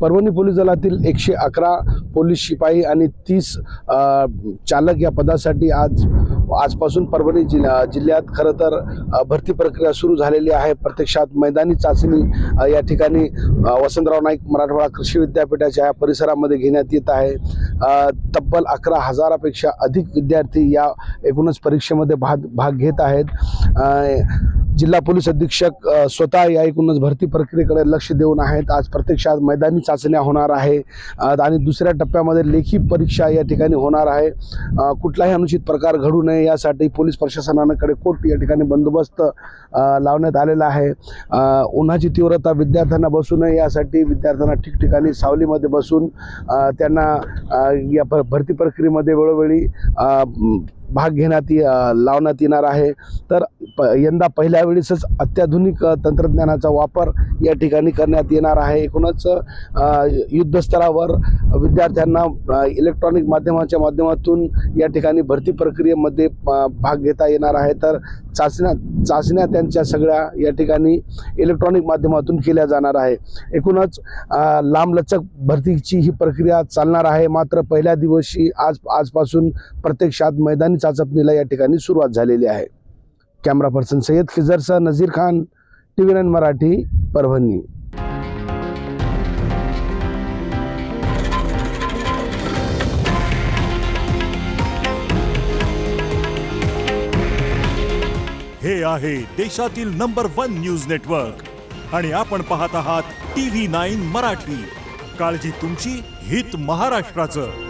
Parbhani police दलातील 111 police शिपाई आणि 30 चालक या पदासाठी आजपासून परभणी जिल्ह्यात खरं तर भरती प्रक्रिया सुरू झालेली आहे। प्रत्यक्षात मैदानी चाचणी या ठिकाणी वसंतराव नाईक मराठवाडा कृषी विद्यापीठाच्या परिसरामध्ये घेण्यात येत आहे। तब्बल 11,000पेक्षा अधिक विद्यार्थी या एकूणच परीक्षेमध्ये भाग घेत आहेत। जिल्हा पोलीस अधीक्षक स्वतः या एकूणच भरती प्रक्रियेकडे लक्ष देऊन आहेत। आज प्रत्यक्षात मैदानी चाचण्या होणार आहे आणि दुसऱ्या टप्प्यामध्ये लेखी परीक्षा या ठिकाणी होणार आहे। कुठलाही अनुचित प्रकार घडू नये यासाठी पोलीस प्रशासनाकडे कोट या ठिकाणी बंदोबस्त लावण्यात आलेला आहे। उन्हाची तीव्रता विद्यार्थ्यांना बसू नये यासाठी विद्यार्थ्यांना ठिकठिकाणी सावलीमध्ये बसून त्यांना या भरती प्रक्रियेमध्ये वेळोवेळी भाग घेण्यात लावण्यात येणार आहे। तर यंदा पहिल्या वेळेसच अत्याधुनिक तंत्रज्ञानाचा वापर या ठिकाणी करण्यात येणार आहे। एकूणच युद्धस्तरावर विद्यार्थ्यांना इलेक्ट्रॉनिक माध्यमाच्या माध्यमातून या ठिकाणी भरती प्रक्रियेमध्ये भाग घेता येणार आहे। तर चाचण्या त्यांच्या सगळ्या या ठिकाणी इलेक्ट्रॉनिक माध्यमातून केल्या जाणार आहे। एकूणच लांबलचक भरतीची ही प्रक्रिया चालणार आहे। मात्र पहिल्या दिवशी आजपासून प्रत्यक्षात मैदानी चाचपणीला या ठिकाणी सुरुवात झालेली आहे। कॅमेरा पर्सन सय्यद खिजरसह नजीर खान, TV9 मराठी, परभणी। हे आहे देशातील नंबर 1 न्यूज नेटवर्क आणि आपण पाहत आहात TV9 मराठी। काळजी तुमची, हित महाराष्ट्राचं।